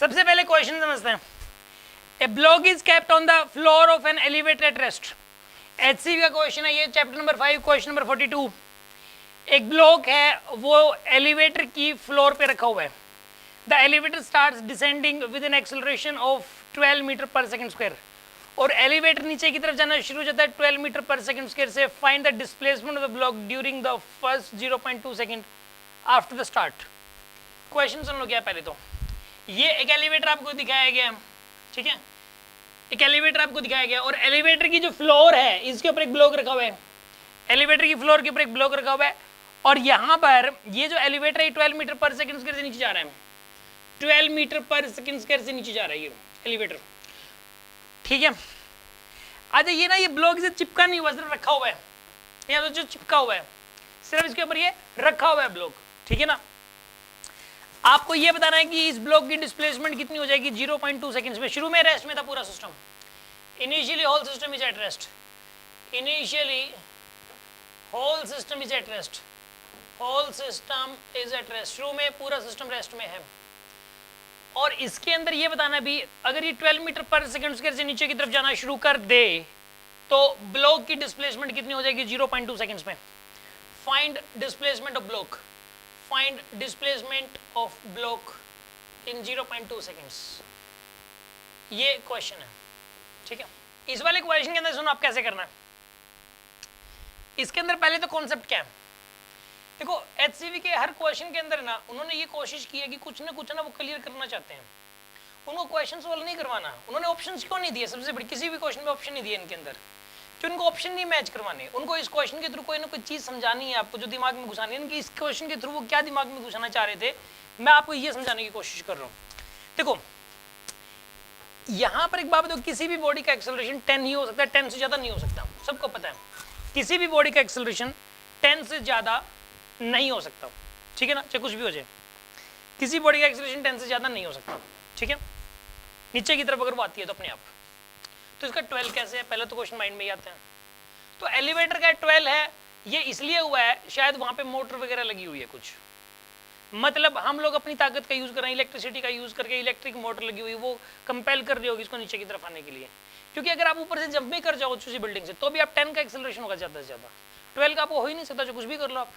सबसे पहले क्वेश्चन समझते हैं। A block is kept on the floor of an elevator at rest. HCV का क्वेश्चन है ये, चैप्टर नंबर 5 क्वेश्चन नंबर 42। एक ब्लॉक है वो एलिवेटर की फ्लोर पे रखा हुआ है। The elevator starts descending with an acceleration of 12 metre per second square, और एलिवेटर नीचे की तरफ जाना शुरू हो जाता है 12 मीटर पर सेकंड स्क्वायर से। Find the displacement of the block during the first 0.2 second after the start. Question सुन लो क्या, पहले तो ये एक एलिवेटर आपको दिखाया गया है, ठीक है, एक एलिवेटर आपको दिखाया गया और एलिवेटर की जो फ्लोर है इसके ऊपर एक ब्लॉक रखा हुआ है। एलिवेटर की फ्लोर के ऊपर एक ब्लॉक रखा हुआ है और यहाँ पर ये जो एलिवेटर है 12 मीटर पर सेकंड स्क्वायर से नीचे जा रहा है, 12 मीटर पर सेकंड स्क्वायर से नीचे जा रहा है ये एलिवेटर, ठीक है। अच्छा ये ना ये ब्लॉक से चिपका नहीं हुआ, सिर्फ रखा हुआ है, यहाँ तो जो चिपका हुआ है सिर्फ इसके ऊपर ये रखा हुआ है ब्लॉक, ठीक है ना। आपको ये बताना है कि इस ब्लॉक की डिस्प्लेसमेंट कितनी हो जाएगी 0.2 सेकंड्स में। शुरू में रेस्ट में था पूरा सिस्टम, initially whole system is at rest, initially whole system is at rest, whole system is at rest, शुरू में पूरा सिस्टम रेस्ट में है। और इसके अंदर ये बताना भी अगर ये 12 मीटर पर सेकंड स्क्वायर से नीचे की तरफ जाना शुरू कर दे तो ब्लॉक की डिस्प्लेसमेंट कितनी हो जाएगी 0.2 सेकंड्स में। Find displacement of block, find displacement of block in 0.2 seconds, ये क्वेश्चन है, ठीक है। इस वाले क्वेश्चन के अंदर सुनो आप कैसे करना है। इसके अंदर पहले तो कॉन्सेप्ट क्या है, देखो एचसीवी के हर क्वेश्चन के अंदर ना उन्होंने ये कोशिश की है कि कुछ ना कुछ ना वो क्लियर करना चाहते हैं। उनको क्वेश्चन सोल्व नहीं करवाना, उन्होंने ऑप्शंस क्यों नहीं दिए, सबसे बड़ी किसी भी क्वेश्चन में ऑप्शन नहीं दिए इनके अंदर, कि उनको ऑप्शन नहीं मैच करवाने, उनको इस क्वेश्चन के थ्रू कोई ना कोई चीज समझानी है आपको, जो दिमाग में घुसानी है। इस क्वेश्चन के थ्रू वो क्या दिमाग में घुसाना चाह रहे थे, मैं आपको ये समझाने की कोशिश कर रहा हूँ। देखो यहाँ पर एक बात बताओ, किसी भी बॉडी का एक्सेलरेशन 10 ही हो सकता है, 10 से ज्यादा नहीं हो सकता, सबको पता है। किसी भी बॉडी का एक्सेलरेशन 10 से ज्यादा नहीं हो सकता, ठीक है ना, चाहे कुछ भी हो जाए, किसी बॉडी का एक्सेलरेशन 10 से ज्यादा नहीं हो सकता, ठीक है। नीचे की तरफ अगर वो आती है तो अपने आप, तो इसका 12 कैसे है, पहले तो क्वेश्चन माइंड में ही आता है। तो एलिवेटर का 12 है, ये इसलिए हुआ है शायद वहां पे मोटर वगैरह लगी हुई है कुछ, मतलब हम लोग अपनी ताकत का यूज कर रहे हैं, इलेक्ट्रिसिटी का यूज करके इलेक्ट्रिक मोटर लगी हुई, वो कंपेल कर रही होगी इसको नीचे की तरफ आने के लिए। क्योंकि अगर आप ऊपर से जंप भी कर जाओ किसी बिल्डिंग से तो भी आप 10 का एक्सेलरेशन होगा ज्यादा से ज्यादा, 12 का आपको हो ही नहीं सकता, जो कुछ भी कर लो आप,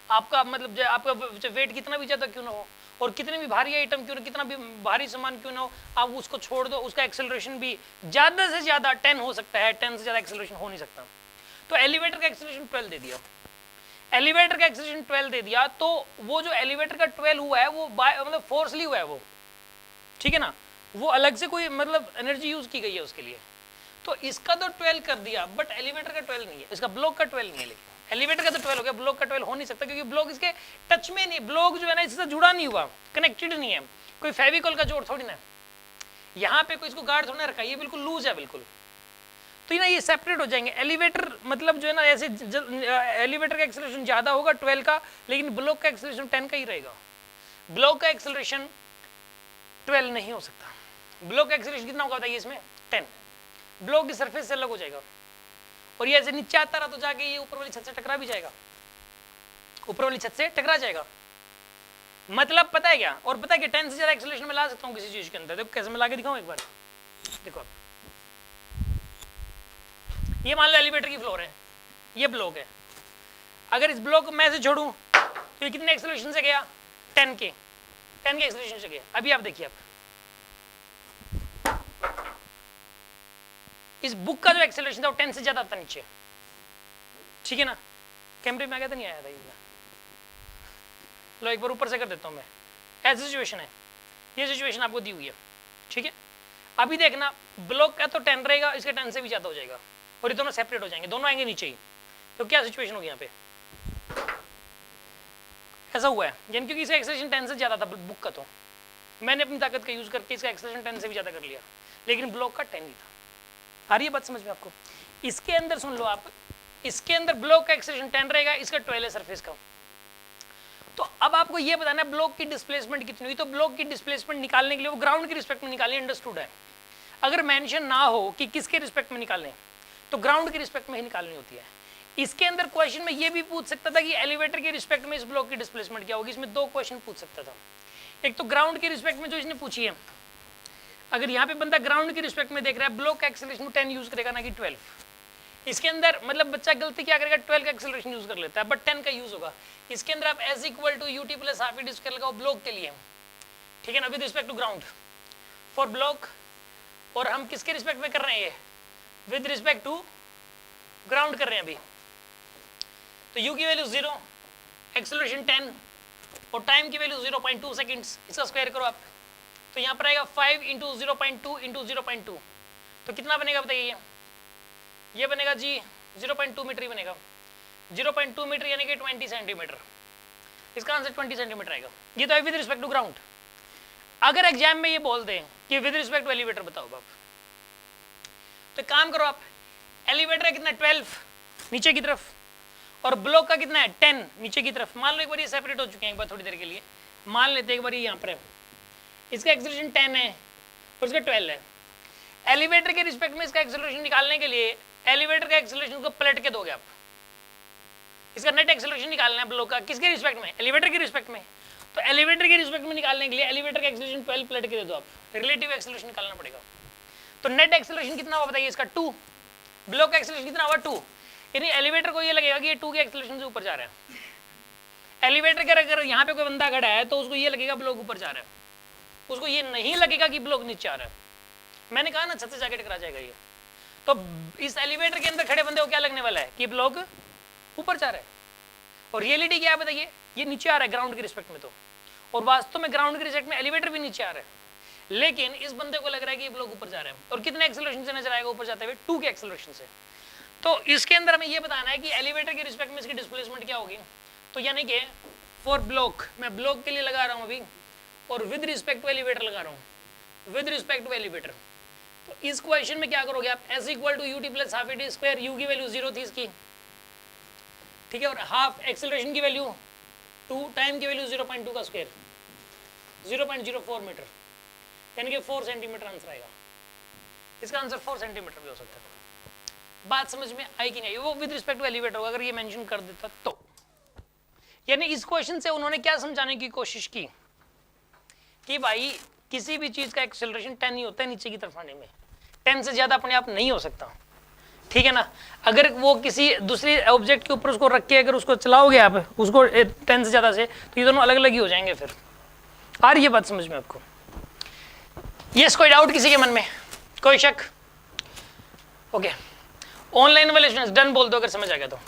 आपका मतलब आपका वेट कितना भी ज्यादा क्यों ना हो और कितने भी भारी आइटम क्यों ना, कितना भी भारी सामान क्यों ना हो, आप उसको छोड़ दो, उसका एक्सेलरेशन भी ज्यादा से ज्यादा 10 हो सकता है, 10 से ज्यादा एक्सेलरेशन हो नहीं सकता। तो एलिवेटर का एक्सेलरेशन 12 दे दिया, एलिवेटर का एक्सेलरेशन 12 दे दिया, तो वो जो एलिवेटर का 12 हुआ है वो मतलब फोर्सली हुआ है वो, ठीक है ना, वो अलग से कोई मतलब एनर्जी यूज की गई है उसके लिए। तो इसका तो 12 कर दिया, बट एलिवेटर का 12 नहीं है, इसका ब्लॉक का 12 नहीं है। लेकिन एलिवेटर का तो 12 हो गया, ब्लॉक का 12 हो नहीं सकता क्योंकि ब्लॉक इसके टच में नहीं, ब्लॉक जो है ना इससे जुड़ा नहीं हुआ, कनेक्टेड नहीं है, कोई फेविकॉल का जोड़ थोड़ी ना, यहाँ पे कोई इसको गार्ड थोड़ा रखा, ये बिल्कुल लूज है बिल्कुल, तो ये ना ये सेपरेट हो जाएंगे। एलिवेटर मतलब जो है ना ऐसे एलिवेटर का एक्सेलरेशन ज्यादा होगा 12 का, लेकिन ब्लॉक का एक्सेलरेशन 10 का ही रहेगा। ब्लॉक का एक्सेलरेशन 12 नहीं हो सकता, ब्लॉक का एक्सेलरेशन कितना होगा बताइए इसमें 10, ब्लॉक की सरफेस से अलग हो जाएगा और ये ऐसे नीचे आता रहा तो जाके ये ऊपर वाली छत से टकरा भी जाएगा, ऊपर वाली छत से टकरा जाएगा। मतलब पता है क्या, और पता है कि 10 से ज्यादा एक्सेलरेशन में ला सकता हूँ किसी चीज के अंदर, देखो कैसे मैं ला के दिखाऊं एक बार, देखो ये मान लो एलिवेटर की फ्लोर है, ये ब्लॉक है, अगर इस ब्लॉक को मैं से छोड़ूं तो ये कितने एक्सेलरेशन से गया 10 के एक्सेलरेशन से गया। अभी आप देखिए, आप इस बुक का जो एक्सेलरेशन था वो 10 से ज्यादा था नीचे, ठीक है ना, कैमरे में आ गया था नहीं आया था, लो एक बार ऊपर से कर देता हूं मैं, ऐसी सिचुएशन है, ये सिचुएशन आपको दी हुई है, ठीक है। अभी देखना ब्लॉक का तो 10 रहेगा, इसके 10 से भी ज्यादा हो जाएगा और ये दोनों सेपरेट हो जाएंगे, दोनों आएंगे नीचे ही, तो क्या सिचुएशन होगी यहाँ पे, ऐसा हुआ है यानी क्योंकि इसका एक्सेलरेशन 10 से ज्यादा था बुक का, तो मैंने अपनी ताकत का यूज करके इसका एक्सेलरेशन 10 से भी ज्यादा कर लिया, लेकिन ब्लॉक का 10 ही था। आ रही है बात समझ में आपको। इसके अंदर सुन लो आप, इसके अंदर ब्लॉक का एक्सेलरेशन 10 रहेगा, इसका 12 है सरफेस का। तो अब आपको ये बताना है ब्लॉक की डिस्प्लेसमेंट कितनी हुई, तो ब्लॉक की डिस्प्लेसमेंट निकालने के लिए वो ग्राउंड की रिस्पेक्ट में निकालनी, अंडरस्टूड है। अगर मेंशन ना हो कि किसके रिस्पेक्ट में निकालने, तो ग्राउंड की रिस्पेक्ट में ही निकालनी होती है। इसके अंदर क्वेश्चन में ये भी पूछ सकता था कि एलिवेटर के रिस्पेक्ट में इस ब्लॉक की डिस्प्लेसमेंट क्या होगी, इसमें 2 क्वेश्चन पूछ सकता था। एक तो ग्राउंड की रिस्पेक्ट में जो इसने पूछी है अगर यहाँ पे बंदा ग्राउंड की रिस्पेक्ट में देख रहा है, ब्लॉक का एक्सेलरेशन 10 यूज करेगा ना कि 12। इसके अंदर मतलब बच्चा गलती क्या करेगा, 12 का एक्सेलरेशन यूज कर लेता है, बट 10 का यूज होगा। इसके अंदर आप s equal to ut plus half t square लगाओ ब्लॉक के लिए, ठीक है ना, with respect to ground for block. और हम किसके रिस्पेक्ट में कर रहे हैं, ये विद रिस्पेक्ट टू ग्राउंड कर रहे हैं अभी। तो यू की वैल्यू 0, एक्सेलरेशन 10 और टाइम की वैल्यू 0.2 सेकंड्स। इसका स्क्वायर करो आप, तो यहाँ पर आएगा 5 इंटू 0.2 इंटू 0.2, तो कितना बनेगा बताइए, ये बनेगा जी 0.2 मीटर ही बनेगा। 0.2 मीटर यानी कि 20 सेंटीमीटर। इसका आंसर 20 सेंटीमीटर आएगा। ये तो है विद रिस्पेक्ट टू ग्राउंड। अगर एग्जाम में ये बोल दें कि विद रिस्पेक्ट टू एलिवेटर बताओ बाप, तो काम करो आप, एलिवेटर का कितना 12 नीचे की तरफ और ब्लॉक का कितना है 10 नीचे की तरफ। मान लो एक बार ये सेपरेट हो चुके हैं, एक बार थोड़ी देर के लिए मान लेते हैं, एक बार ये यहाँ पर है, इसका एक्सेलरेशन 10 है और इसका 12 है। एलिवेटर के रिस्पेक्ट में इसका एक्सेलरेशन निकालने के लिए एलिवेटर का एक्सेलरेशन को पलट के दोगे आप, इसका नेट एक्सेलरेशन निकालना है ब्लॉक का, किसके रिस्पेक्ट में, एलिवेटर के रिस्पेक्ट में। तो एलिवेटर के रिस्पेक्ट में निकालने के लिए एलिवेटर का एक्सेलरेशन 12 पलट के दे दो आप, रिलेटिव एक्सेलरेशन निकालना पड़ेगा। तो नेट एक्सेलरेशन कितना हुआ बताइए इसका 2, ब्लॉक का एक्सेलरेशन कितना हुआ 2, यानी एलिवेटर को ये लगेगा कि ये 2 के एक्सेलरेशन से ऊपर जा रहा है। एलिवेटर के अगर यहाँ पे कोई बंदा खड़ा है तो उसको ये लगेगा ब्लॉक ऊपर जा रहा है, उसको ये नहीं लगेगा कि ब्लॉक नीचे आ रहा है। मैंने कहा ना छत से जाके टकरा जाएगा ये। तो इस एलिवेटर के अंदर खड़े बंदे को क्या लगने वाला है कि ब्लॉक ऊपर जा रहा है, और रियलिटी क्या है बताइए, ये नीचे आ रहा है ग्राउंड के रिस्पेक्ट में। तो और वास्तव में ग्राउंड के रिस्पेक्ट में एलिवेटर भी नीचे आ रहा है, लेकिन इस बंदे को लग रहा है कि ये ब्लॉक ऊपर जा रहा है। और कितने एक्सेलरेशन से नजर आएगा ऊपर जाते हुए, 2 के एक्सेलरेशन से। तो इसके अंदर हमें ये बताना है कि एलिवेटर के रिस्पेक्ट में इसकी डिस्प्लेसमेंट क्या होगी। तो यानी कि फॉर ब्लॉक, मैं ब्लॉक के लिए लगा रहा हूं अभी, और विद रिस्पेक्ट टू एलिवेटर लगा रहा हूं, विद रिस्पेक्ट टू एलिवेटर। तो इस क्वेश्चन में क्या करोगे आप, s equal to ut plus half t square, u की वैल्यू 0 थी इसकी, ठीक है, और हाफ एक्सेलरेशन की वैल्यू 2, टाइम की वैल्यू 0.2 का स्क्वायर 0.04 मीटर, यानी कि 4 सेंटीमीटर आंसर आएगा। इसका आंसर 4 सेंटीमीटर भी हो सकता है। बात समझ में आई कि नहीं, वो विद रिस्पेक्ट टू एलिवेटर होगा अगर ये मेंशन कर देता तो। यानी इस क्वेश्चन से उन्होंने क्या समझाने की कोशिश की कि भाई किसी भी चीज का एक्सेलरेशन 10 ही होता है नीचे की तरफ आने में, 10 से ज्यादा अपने आप नहीं हो सकता, ठीक है ना। अगर वो किसी दूसरी ऑब्जेक्ट के ऊपर उसको रख के अगर उसको चलाओगे आप उसको 10 से ज्यादा से, तो ये दोनों अलग अलग ही हो जाएंगे फिर। आ रही है बात समझ में आपको? यस, कोई डाउट किसी के मन में, कोई शक? ओके, ऑनलाइन वाले स्टूडेंट्स डन बोल दो अगर समझ आ गया तो।